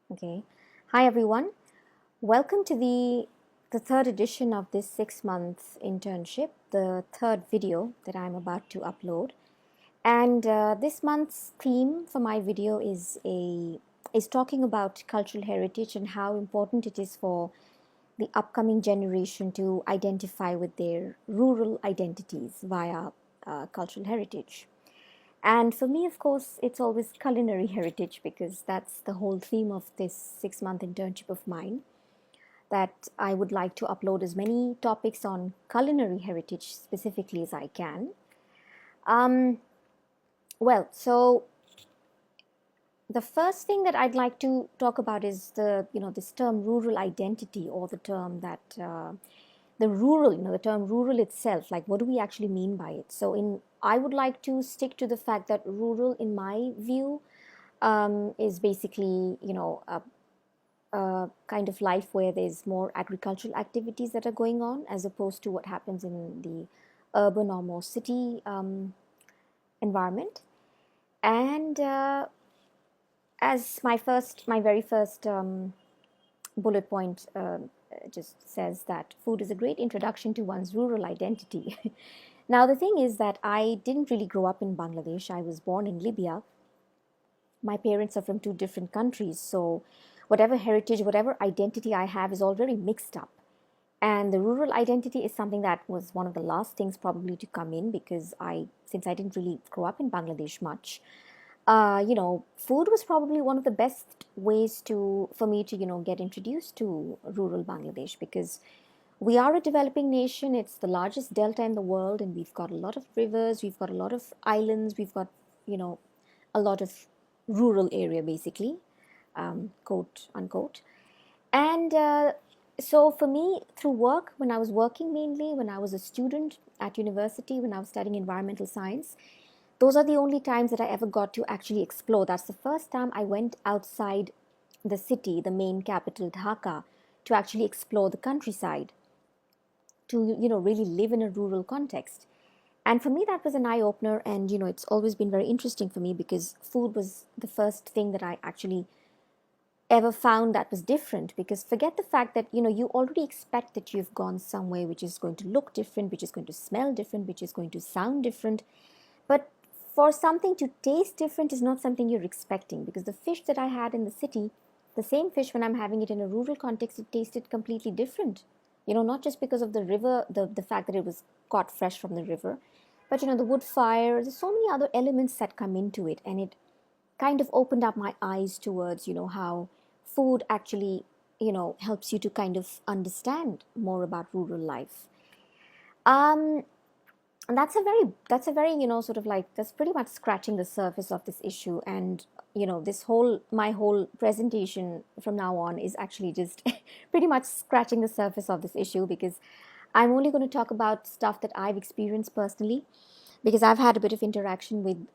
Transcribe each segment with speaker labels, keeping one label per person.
Speaker 1: Okay. Hi everyone. Welcome to the third edition of this 6 month internship, the third video that I'm about to upload. And this month's theme for my video is talking about cultural heritage and how important it is for the upcoming generation to identify with their rural identities via cultural heritage. And for me, of course, it's always culinary heritage because that's the whole theme of this 6 month internship of mine. That I would like to upload as many topics on culinary heritage specifically as I can. Um, so the first thing that I'd like to talk about is this term rural identity, or the term that the rural, the term rural itself, like what do we actually mean by it? So I would like to stick to the fact that rural, in my view, is basically, a kind of life where there's more agricultural activities that are going on as opposed to what happens in the urban or more city environment. And as my very first bullet point just says that food is a great introduction to one's rural identity. Now, the thing is that I didn't really grow up in Bangladesh. I was born in Libya. My parents are from two different countries, so whatever heritage, whatever identity I have is all very mixed up. And the rural identity is something that was one of the last things probably to come in, because since I didn't really grow up in Bangladesh much, food was probably one of the best ways for me to, get introduced to rural Bangladesh, because we are a developing nation. It's the largest delta in the world, and we've got a lot of rivers, we've got a lot of islands, we've got, a lot of rural area basically, quote unquote. And so for me, through work, when I was working mainly, when I was a student at university, when I was studying environmental science, those are the only times that I ever got to actually explore. That's the first time I went outside the city, the main capital, Dhaka, to actually explore the countryside, to, really live in a rural context. And for me, that was an eye opener. And, it's always been very interesting for me because food was the first thing that I actually ever found that was different. Because forget the fact that, you already expect that you've gone somewhere which is going to look different, which is going to smell different, which is going to sound different. But for something to taste different is not something you're expecting, because the fish that I had in the city, the same fish, when I'm having it in a rural context, it tasted completely different. Not just because of the river, the fact that it was caught fresh from the river, but the wood fire, there's so many other elements that come into it, and it kind of opened up my eyes towards, how food actually, helps you to kind of understand more about rural life. Um, and that's a very sort of like, that's pretty much scratching the surface of this issue. And this whole my whole presentation from now on is actually just pretty much scratching the surface of this issue, because I'm only going to talk about stuff that I've experienced personally, because I've had a bit of interaction with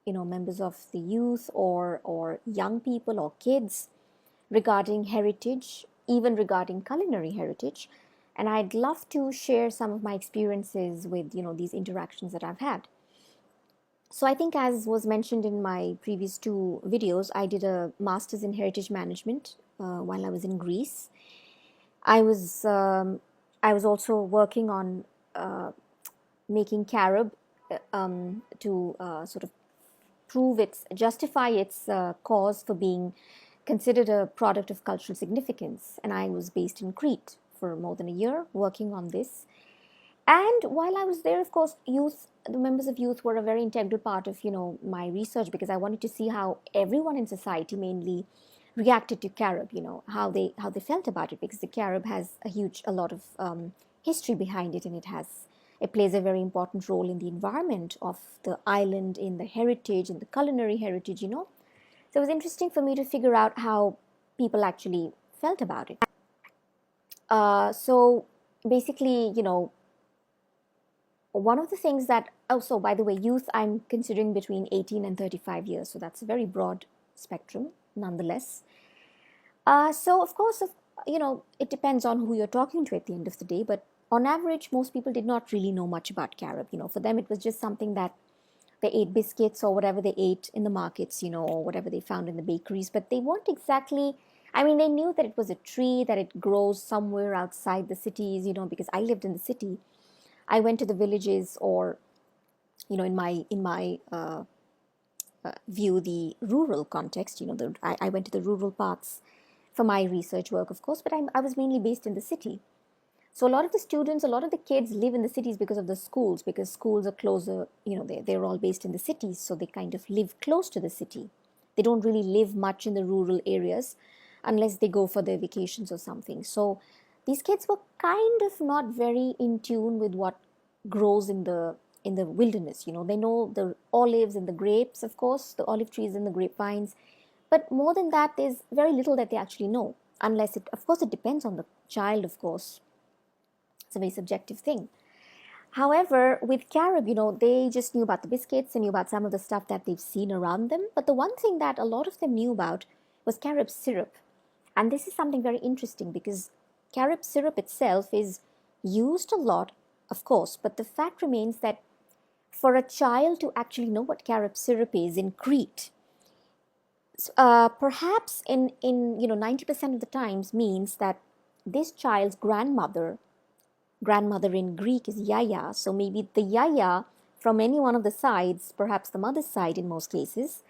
Speaker 1: members of the youth, or young people or kids, regarding heritage, even regarding culinary heritage. And I'd love to share some of my experiences with these interactions that I've had. So I think, as was mentioned in my previous two videos, I did a master's in heritage management while I was in Greece. I was also working on making Carob to sort of justify its cause for being considered a product of cultural significance. And I was based in Crete for more than a year working on this. And while I was there, of course, the members of youth were a very integral part of, my research, because I wanted to see how everyone in society mainly reacted to Carob, how they felt about it, because the Carob has a lot of history behind it, and it plays a very important role in the environment of the island, in the heritage, in the culinary heritage. So it was interesting for me to figure out how people actually felt about it. So basically, one of the things that, also, by the way, youth, I'm considering between 18 and 35 years. So that's a very broad spectrum, nonetheless. So, of course, it depends on who you're talking to at the end of the day. But on average, most people did not really know much about Carob. For them, it was just something that they ate biscuits or whatever they ate in the markets, or whatever they found in the bakeries. But they weren't exactly I mean, they knew that it was a tree, that it grows somewhere outside the cities, because I lived in the city. I went to the villages, or, in my view, the rural context. I went to the rural parts for my research work, of course, but I was mainly based in the city. So a lot of the students, a lot of the kids live in the cities because of the schools, because schools are closer, they're all based in the cities, so they kind of live close to the city. They don't really live much in the rural areas unless they go for their vacations or something. So these kids were kind of not very in tune with what grows in the wilderness. They know the olives and the grapes, of course, the olive trees and the grapevines, but more than that, there's very little that they actually know, unless of course, it depends on the child, of course. It's a very subjective thing. However, with Carob, they just knew about the biscuits and knew about some of the stuff that they've seen around them. But the one thing that a lot of them knew about was carob syrup. And this is something very interesting, because carob syrup itself is used a lot, of course, but the fact remains that for a child to actually know what carob syrup is in Crete, perhaps in 90% of the times means that this child's grandmother in Greek is yaya, so maybe the yaya from any one of the sides, perhaps the mother's side in most cases,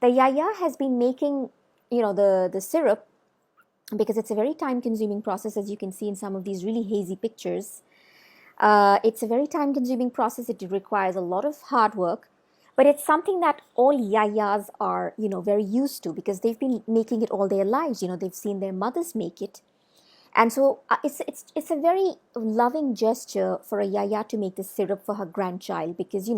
Speaker 1: the yaya has been making the syrup, because it's a very time consuming process, as you can see in some of these really hazy pictures. It's a very time consuming process. It requires a lot of hard work, but it's something that all yayas are very used to, because they've been making it all their lives. They've seen their mothers make it. And so it's a very loving gesture for a yaya to make this syrup for her grandchild, because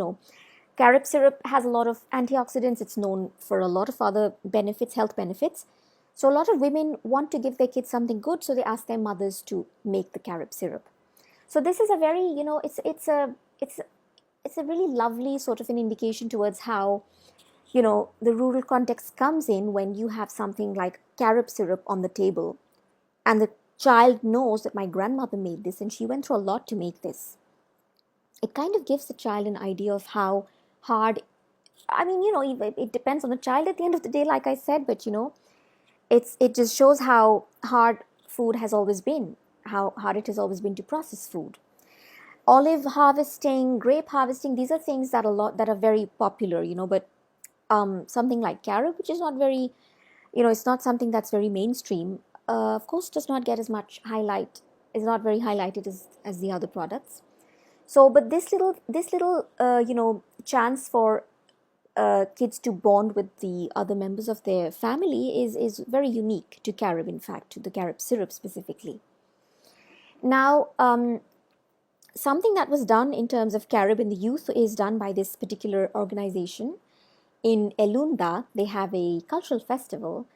Speaker 1: carob syrup has a lot of antioxidants. It's known for a lot of other benefits, health benefits. So a lot of women want to give their kids something good, so they ask their mothers to make the carob syrup. So this is a very it's a really lovely sort of an indication towards how the rural context comes in when you have something like carob syrup on the table, and the child knows that my grandmother made this and she went through a lot to make this. It kind of gives the child an idea of how hard, I mean, it depends on the child at the end of the day, like I said, but it just shows how hard food has always been, how hard it has always been to process food. Olive harvesting, grape harvesting, these are things that are very popular, but something like carob, which is not very, it's not something that's very mainstream, of course, does not get as much highlight, is not very highlighted as the other products. So, but this little chance for kids to bond with the other members of their family is very unique to carob, in fact, to the carob syrup specifically. Now, something that was done in terms of carob in the youth is done by this particular organization. In Elunda, they have a cultural festival.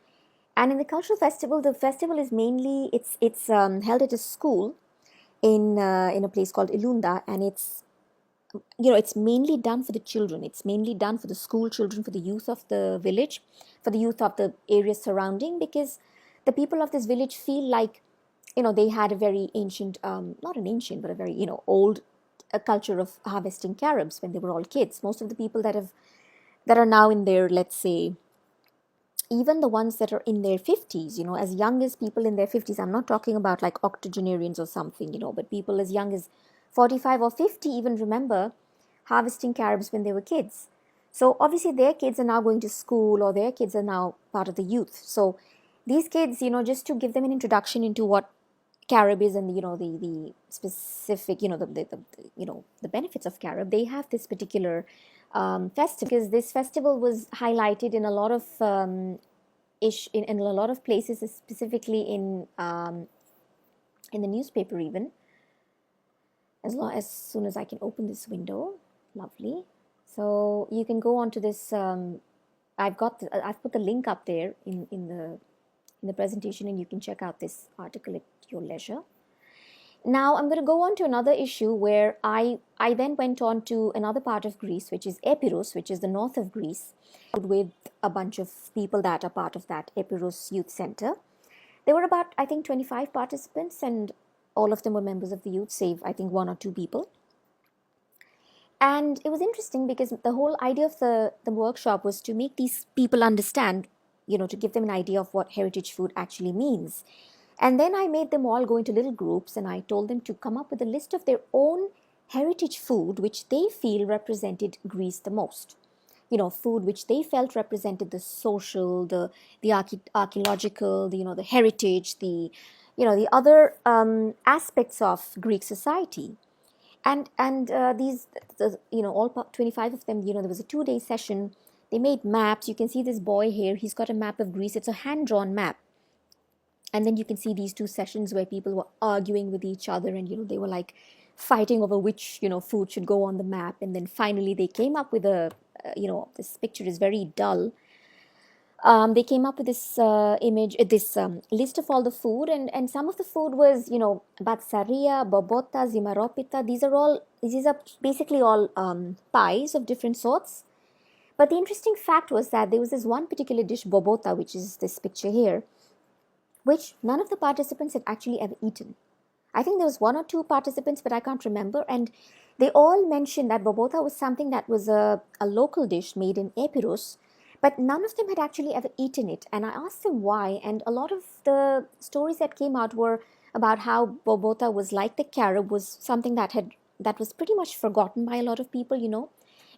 Speaker 1: And in the cultural festival, the festival is mainly, it's held at a school in a place called Elunda, and it's mainly done for the children. It's mainly done for the school children, for the youth of the village, for the youth of the area surrounding, because the people of this village feel like, they had a very ancient, not an ancient, but a very, old culture of harvesting carobs when they were all kids. Most of the people that are now in their, let's say, even the ones that are in their 50s, as young as people in their 50s, I'm not talking about like octogenarians or something, but people as young as 45 or 50 even remember harvesting carobs when they were kids. So obviously their kids are now going to school, or their kids are now part of the youth. So these kids, just to give them an introduction into what carob is, and the specific, the benefits of carob, they have this particular festival, because this festival was highlighted in a lot of in a lot of places, specifically in the newspaper even. As soon as I can open this window, lovely. So you can go on to this. I've put the link up there in the presentation, and you can check out this article at your leisure. Now I'm going to go on to another issue where I then went on to another part of Greece, which is Epirus, which is the north of Greece, with a bunch of people that are part of that Epirus Youth Center. There were about, I think, 25 participants, and all of them were members of the youth, save, I think, one or two people. And it was interesting because the whole idea of the workshop was to make these people understand to give them an idea of what heritage food actually means. And then I made them all go into little groups, and I told them to come up with a list of their own heritage food which they feel represented Greece the most. Food which they felt represented the social, the archaeological, the heritage, the other aspects of Greek society. And these, all 25 of them, there was a 2-day session. They made maps. You can see this boy here. He's got a map of Greece. It's a hand-drawn map. And then you can see these 2 sessions where people were arguing with each other, and they were like fighting over which food should go on the map. And then finally they came up with this picture is very dull. They came up with this this list of all the food, and some of the food was batsaria, bobota, zimaropita. These are basically all pies of different sorts. But the interesting fact was that there was this one particular dish, bobota, which is this picture here, which none of the participants had actually ever eaten. I think there was 1 or 2 participants, but I can't remember. And they all mentioned that bobota was something that was a local dish made in Epirus, but none of them had actually ever eaten it. And I asked them why, and a lot of the stories that came out were about how bobota was like the carob, was something that was pretty much forgotten by a lot of people,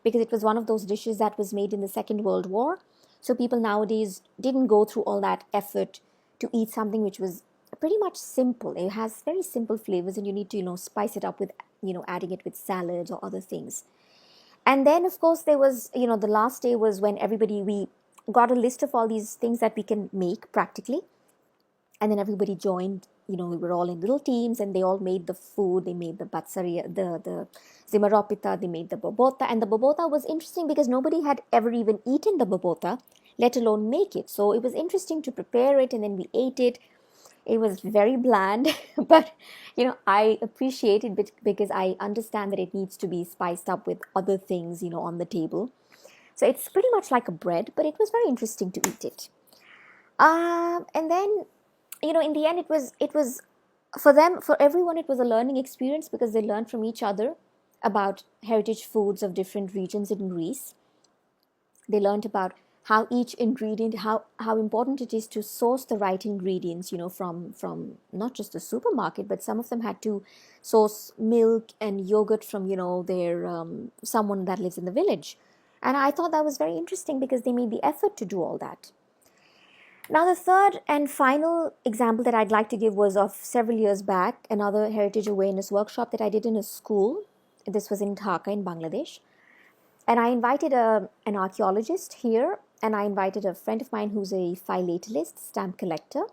Speaker 1: because it was one of those dishes that was made in the Second World War. So people nowadays didn't go through all that effort to eat something which was pretty much simple. It has very simple flavors, and you need to spice it up with adding it with salads or other things. And then of course there was the last day was when we got a list of all these things that we can make practically, and then everybody joined. We were all in little teams, and they all made the food. They made the batsaria, the zimaropita, they made the bobota. And the bobota was interesting because nobody had ever even eaten the bobota, let alone make it. So it was interesting to prepare it, and then we ate it. It was very bland, but I appreciate it because I understand that it needs to be spiced up with other things, on the table. So it's pretty much like a bread, but it was very interesting to eat it. And then, in the end, it was for everyone, it was a learning experience because they learned from each other about heritage foods of different regions in Greece. They learned about how each ingredient, how important it is to source the right ingredients, from not just the supermarket, but some of them had to source milk and yogurt from, their someone that lives in the village. And I thought that was very interesting because they made the effort to do all that. Now, the third and final example that I'd like to give was of several years back, another heritage awareness workshop that I did in a school. This was in Dhaka in Bangladesh. And I invited an archaeologist here, and I invited a friend of mine who's a philatelist, stamp collector.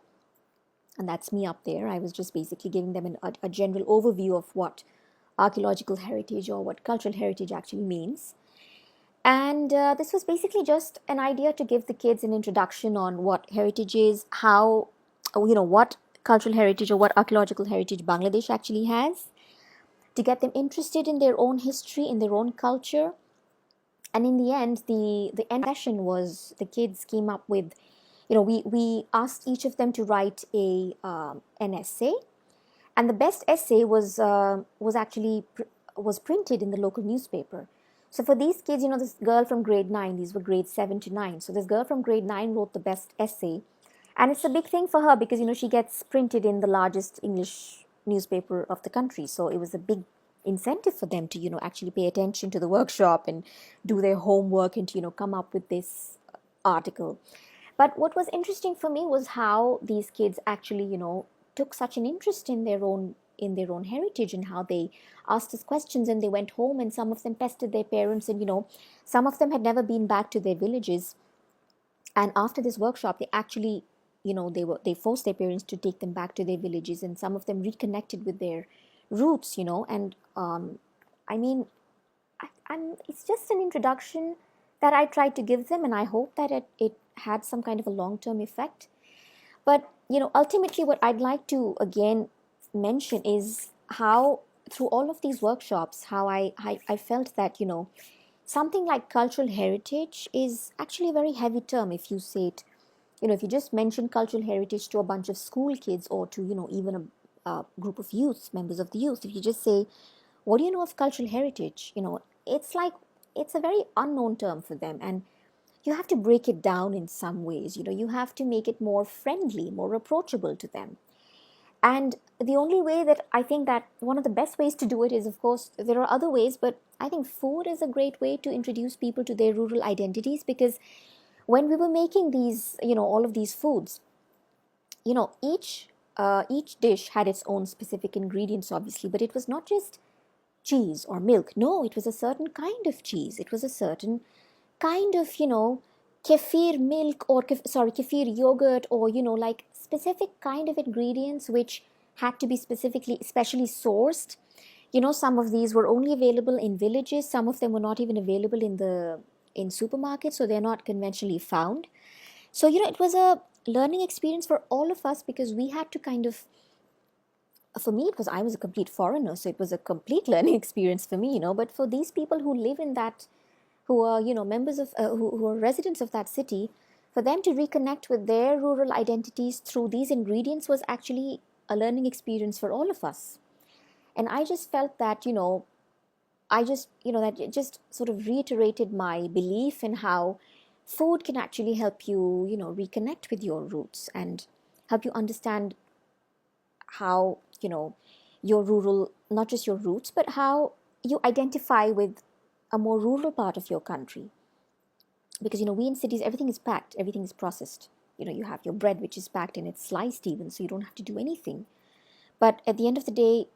Speaker 1: And that's me up there. I was just basically giving them a general overview of what archaeological heritage or what cultural heritage actually means. And this was basically just an idea to give the kids an introduction on what heritage is, how, what cultural heritage or what archaeological heritage Bangladesh actually has, to get them interested in their own history, in their own culture. And in the end, the end session was the kids came up with, we asked each of them to write an essay, and the best essay was actually was printed in the local newspaper. So for these kids, this girl from grade 9, these were grades 7 to 9. So this girl from grade 9 wrote the best essay, and it's a big thing for her because she gets printed in the largest English newspaper of the country. So it was a big incentive for them to actually pay attention to the workshop and do their homework and to come up with this article. But what was interesting for me was how these kids actually took such an interest in their own heritage, and how they asked us questions, and they went home, and some of them pestered their parents, and some of them had never been back to their villages. And after this workshop, they actually they forced their parents to take them back to their villages, and some of them reconnected with their roots, and I mean, it's just an introduction that I tried to give them, and I hope that it had some kind of a long-term effect. But ultimately, what I'd like to again mention is how through all of these workshops, how I felt that something like cultural heritage is actually a very heavy term if you say it. If you just mention cultural heritage to a bunch of school kids, or to even a group of youth, members of the youth, if you just say, what do you know of cultural heritage? It's like it's a very unknown term for them. And you have to break it down in some ways. You have to make it more friendly, more approachable to them. And the only way that I think that one of the best ways to do it is, of course, there are other ways, but I think food is a great way to introduce people to their rural identities. Because when we were making these, all of these foods, each dish had its own specific ingredients, obviously, but it was not just cheese or milk. No, it was a certain kind of cheese. It was a certain kind of, kefir milk, or kefir yogurt, or, like specific kind of ingredients which had to be especially sourced. Some of these were only available in villages. Some of them were not even available in supermarkets, so they're not conventionally found. So, it was a learning experience for all of us, because we had to kind of, for me, I was a complete foreigner, so it was a complete learning experience for me, but for these people who live in that, who are, members of, who are residents of that city, for them to reconnect with their rural identities through these ingredients was actually a learning experience for all of us. And I just felt that, that it just sort of reiterated my belief in how food can actually help you, reconnect with your roots and help you understand how, your rural, not just your roots, but how you identify with a more rural part of your country. Because, we in cities, everything is packed, everything is processed. You have your bread, which is packed and it's sliced even, so you don't have to do anything. But at the end of the day,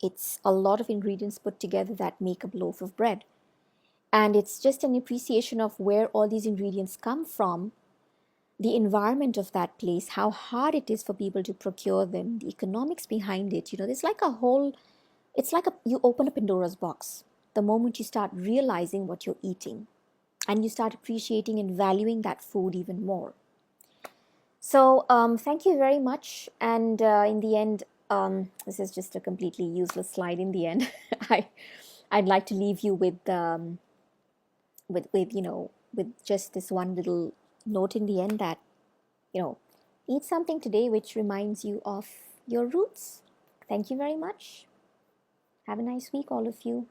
Speaker 1: it's a lot of ingredients put together that make a loaf of bread. And it's just an appreciation of where all these ingredients come from, the environment of that place, how hard it is for people to procure them, the economics behind it. There's like a whole, it's like you open a Pandora's box the moment you start realizing what you're eating, and you start appreciating and valuing that food even more. So thank you very much. And in the end, this is just a completely useless slide in the end. I'd like to leave you with just this one little note in the end that, eat something today which reminds you of your roots. Thank you very much. Have a nice week, all of you.